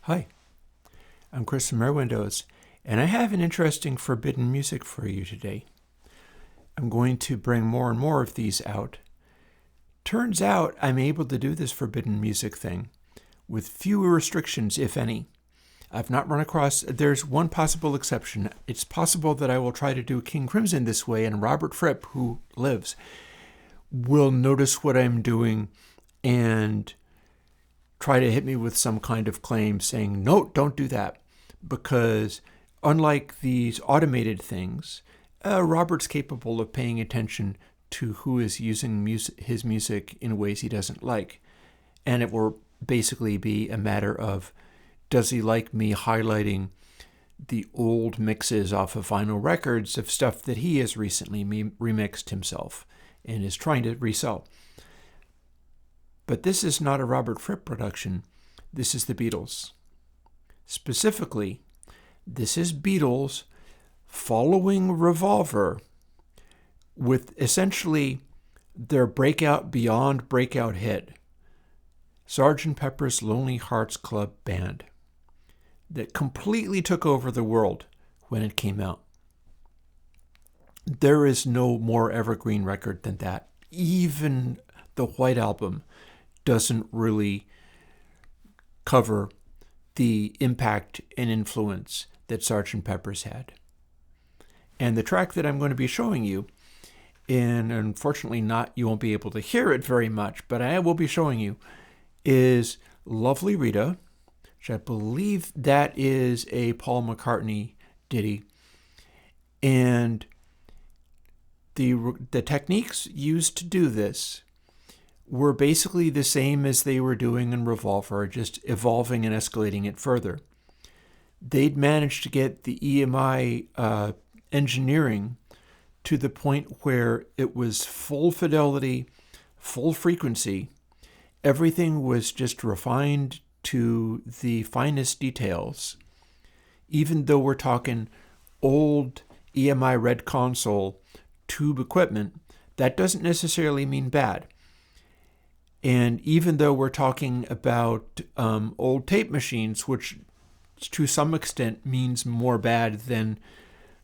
Hi, I'm Chris from Airwindows, and I have an interesting forbidden music for you today. I'm going to bring more and more of these out. Turns out I'm able to do this forbidden music thing with fewer restrictions, if any. I've not run across, there's one possible exception. It's possible that I will try to do King Crimson this way, and Robert Fripp, who lives, will notice what I'm doing and try to hit me with some kind of claim saying, no, don't do that. Because unlike these automated things, Robert's capable of paying attention to who is using his music in ways he doesn't like. And it will basically be a matter of, does he like me highlighting the old mixes off of vinyl records of stuff that he has recently remixed himself and is trying to resell? But this is not a Robert Fripp production. This is the Beatles. Specifically, this is Beatles following Revolver with essentially their beyond breakout hit, Sgt. Pepper's Lonely Hearts Club Band, that completely took over the world when it came out. There is no more evergreen record than that. Even the White Album doesn't really cover the impact and influence that Sgt. Pepper's had. And the track that I'm going to be showing you, and unfortunately you won't be able to hear it very much, but I will be showing you, is Lovely Rita, which I believe that is a Paul McCartney ditty. And the techniques used to do this were basically the same as they were doing in Revolver, just evolving and escalating it further. They'd managed to get the EMI engineering to the point where it was full fidelity, full frequency. Everything was just refined to the finest details. Even though we're talking old EMI red console tube equipment, that doesn't necessarily mean bad. And even though we're talking about old tape machines, which to some extent means more bad than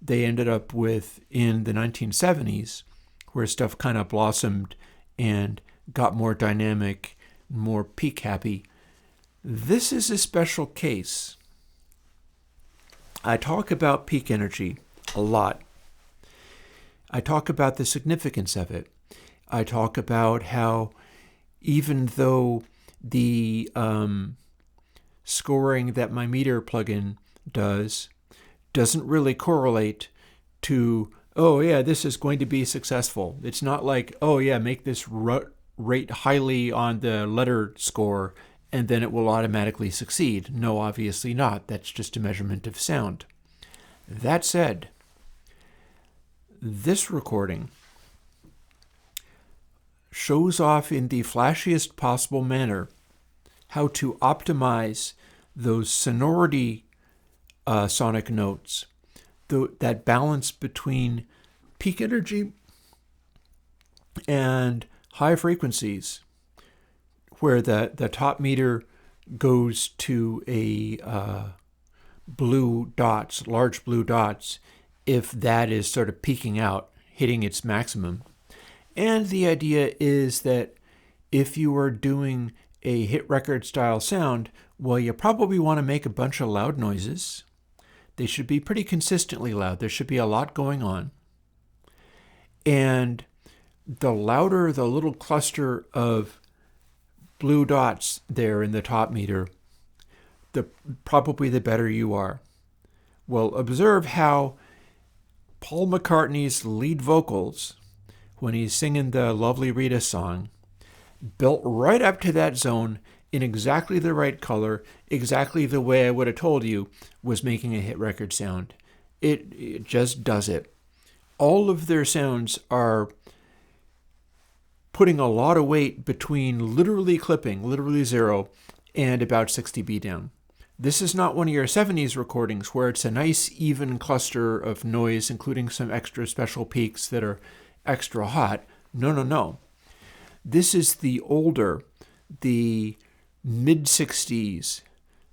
they ended up with in the 1970s, where stuff kind of blossomed and got more dynamic, more peak happy, this is a special case. I talk about peak energy a lot. I talk about the significance of it. I talk about how even though the scoring that my meter plugin doesn't really correlate to, oh yeah, this is going to be successful. It's not like, oh yeah, make this rate highly on the letter score and then it will automatically succeed. No, obviously not. That's just a measurement of sound. That said, this recording shows off in the flashiest possible manner how to optimize those sonority sonic notes, that balance between peak energy and high frequencies, where the top meter goes to a large blue dots, if that is sort of peaking out, hitting its maximum. And the idea is that if you are doing a hit record style sound, well, you probably want to make a bunch of loud noises. They should be pretty consistently loud. There should be a lot going on. And the louder the little cluster of blue dots there in the top meter, probably the better you are. Well, observe how Paul McCartney's lead vocals, when he's singing the Lovely Rita song, built right up to that zone in exactly the right color, exactly the way I would have told you was making a hit record sound. It just does it. All of their sounds are putting a lot of weight between literally clipping, literally 0, and about 60 dB down. This is not one of your 70s recordings where it's a nice even cluster of noise, including some extra special peaks that are extra hot. No. This is the older, the mid-60s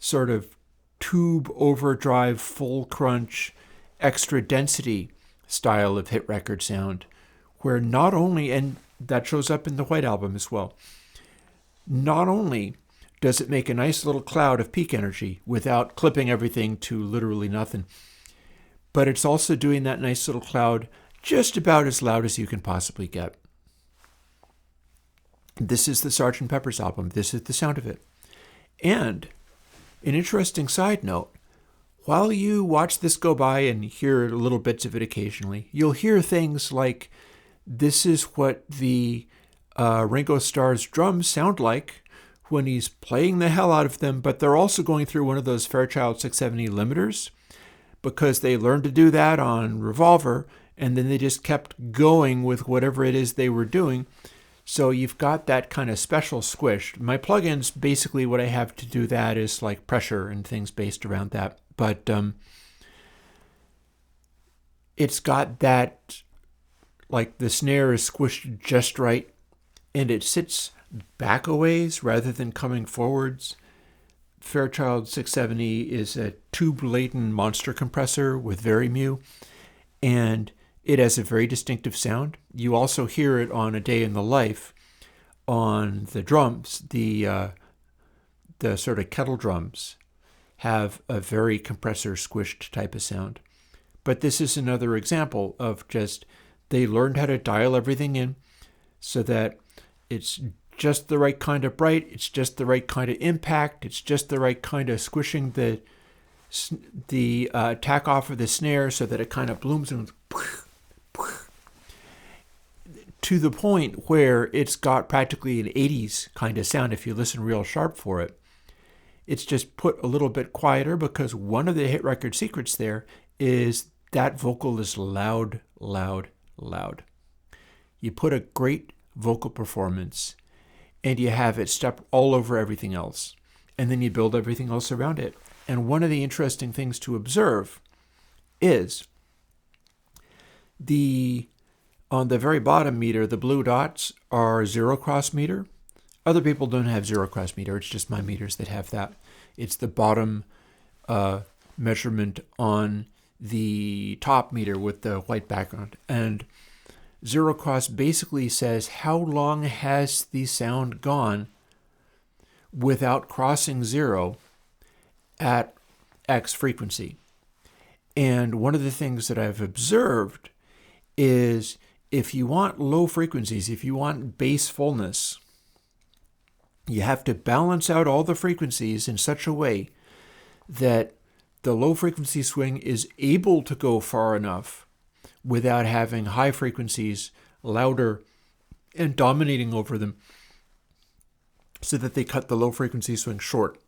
sort of tube overdrive, full crunch, extra density style of hit record sound, where not only, and that shows up in the White Album as well, not only does it make a nice little cloud of peak energy without clipping everything to literally nothing, but it's also doing that nice little cloud just about as loud as you can possibly get. This is the Sgt. Pepper's album. This is the sound of it. And an interesting side note, while you watch this go by and hear little bits of it occasionally, you'll hear things like, this is what the Ringo Starr's drums sound like when he's playing the hell out of them, but they're also going through one of those Fairchild 670 limiters, because they learned to do that on Revolver, and then they just kept going with whatever it is they were doing. So you've got that kind of special squish. My plugins, basically what I have to do that is like pressure and things based around that. But it's got that, like the snare is squished just right, and it sits back a ways rather than coming forwards. Fairchild 670 is a tube-laden monster compressor with Varimu, and it has a very distinctive sound. You also hear it on A Day in the Life on the drums. The sort of kettle drums have a very compressor squished type of sound. But this is another example of just they learned how to dial everything in so that it's just the right kind of bright, it's just the right kind of impact, it's just the right kind of squishing the attack off of the snare so that it kind of blooms and to the point where it's got practically an 80s kind of sound if you listen real sharp for it. It's just put a little bit quieter because one of the hit record secrets there is that vocal is loud, loud, loud. You put a great vocal performance and you have it step all over everything else, and then you build everything else around it. And one of the interesting things to observe is on the very bottom meter, the blue dots are zero cross meter. Other people don't have zero cross meter. It's just my meters that have that. It's the bottom measurement on the top meter with the white background. And zero cross basically says how long has the sound gone without crossing zero at X frequency. And one of the things that I've observed is if you want low frequencies, if you want bass fullness, you have to balance out all the frequencies in such a way that the low frequency swing is able to go far enough without having high frequencies louder and dominating over them so that they cut the low frequency swing short.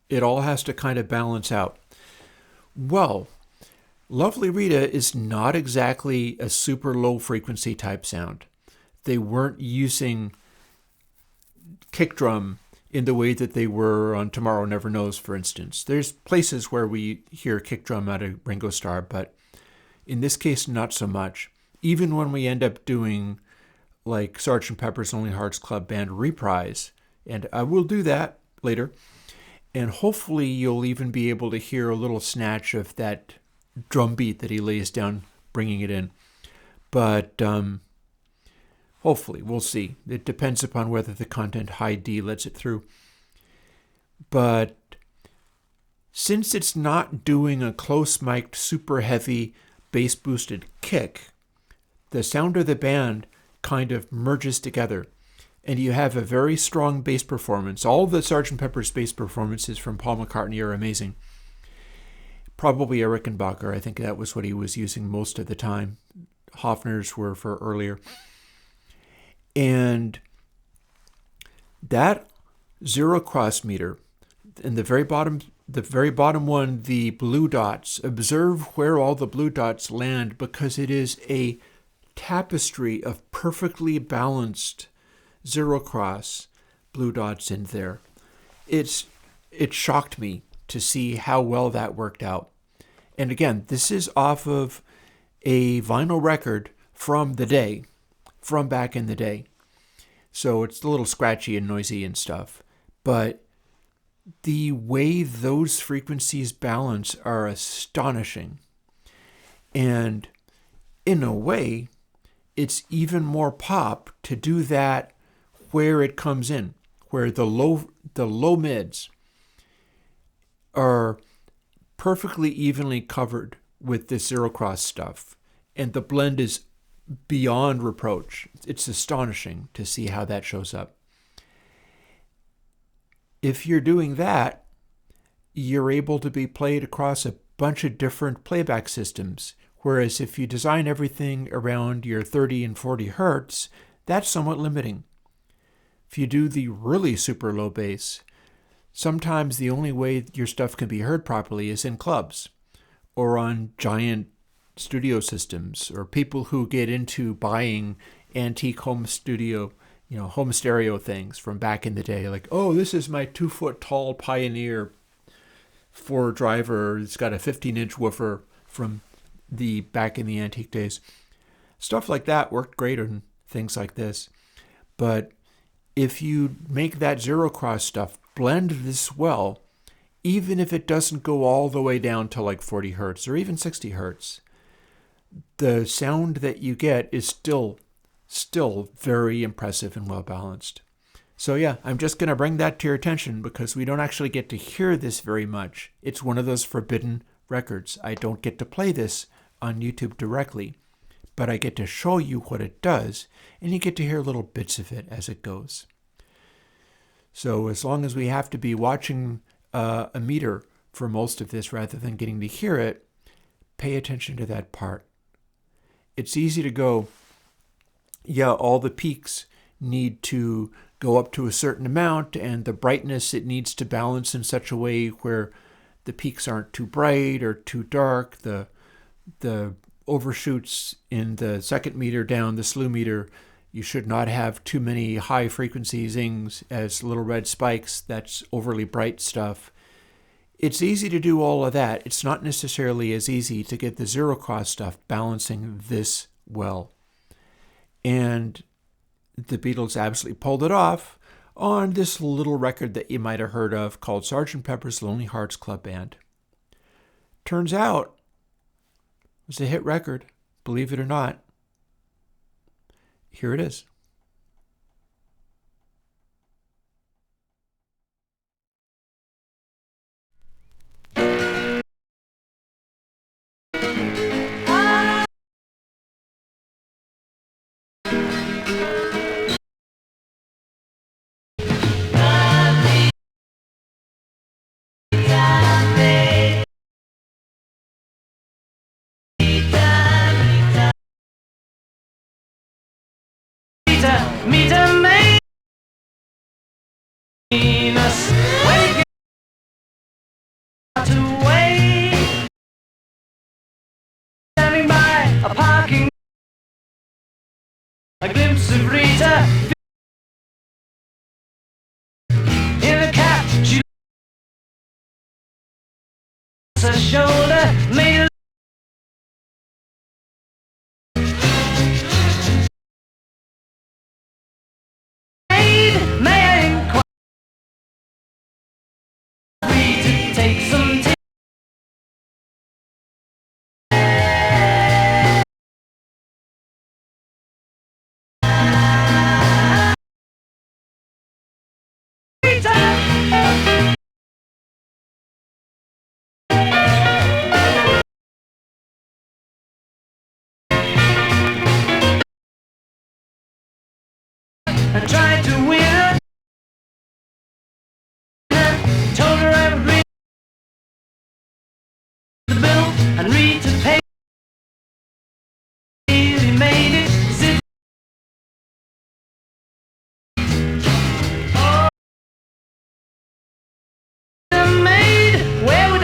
It all has to kind of balance out. Well, Lovely Rita is not exactly a super low frequency type sound. They weren't using kick drum in the way that they were on Tomorrow Never Knows, for instance. There's places where we hear kick drum out of Ringo Starr, but in this case, not so much. Even when we end up doing like Sgt. Pepper's Lonely Hearts Club Band Reprise, and I will do that later, and hopefully you'll even be able to hear a little snatch of that drum beat that he lays down, bringing it in. But hopefully, we'll see. It depends upon whether the ContentID lets it through. But since it's not doing a close mic'd, super heavy, bass boosted kick, the sound of the band kind of merges together. And you have a very strong bass performance. All of the Sgt. Pepper's bass performances from Paul McCartney are amazing. Probably a Rickenbacker. I think that was what he was using most of the time. Hofner's were for earlier. And that zero cross meter, in the very bottom one, the blue dots, observe where all the blue dots land because it is a tapestry of perfectly balanced zero cross blue dots in there. It shocked me to see how well that worked out. And again, this is off of a vinyl record from back in the day. So it's a little scratchy and noisy and stuff. But the way those frequencies balance are astonishing. And in a way, it's even more pop to do that where it comes in, where the low mids are perfectly evenly covered with this zero cross stuff, and the blend is beyond reproach. It's astonishing to see how that shows up. If you're doing that, you're able to be played across a bunch of different playback systems. Whereas if you design everything around your 30 and 40 hertz, that's somewhat limiting. If you do the really super low bass, sometimes the only way your stuff can be heard properly is in clubs or on giant studio systems, or people who get into buying antique home studio, home stereo things from back in the day. Like, oh, this is my 2-foot tall Pioneer 4-driver. It's got a 15-inch woofer from the back in the antique days. Stuff like that worked great on things like this. But if you make that zero cross stuff blend this well, even if it doesn't go all the way down to like 40 hertz or even 60 hertz, the sound that you get is still very impressive and well balanced. So yeah, I'm just going to bring that to your attention because we don't actually get to hear this very much. It's one of those forbidden records. I don't get to play this on YouTube directly, but I get to show you what it does, and you get to hear little bits of it as it goes. So as long as we have to be watching a meter for most of this rather than getting to hear it, pay attention to that part. It's easy to go, yeah, all the peaks need to go up to a certain amount, and the brightness, it needs to balance in such a way where the peaks aren't too bright or too dark. The overshoots in the second meter down, the slew meter, you should not have too many high frequency zings as little red spikes. That's overly bright stuff. It's easy to do all of that. It's not necessarily as easy to get the zero cross stuff balancing this well. And the Beatles absolutely pulled it off on this little record that you might have heard of called Sgt. Pepper's Lonely Hearts Club Band. Turns out it was a hit record, believe it or not. Here it is. Meter made us when it got away. Standing by a parking, a glimpse of Rita in a cap. She her shoulder, made a take some and tried to win her. Told her I would read the bill and read to pay. He made it. Sit. Oh, maid, where would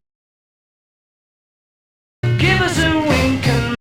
I give us a wink and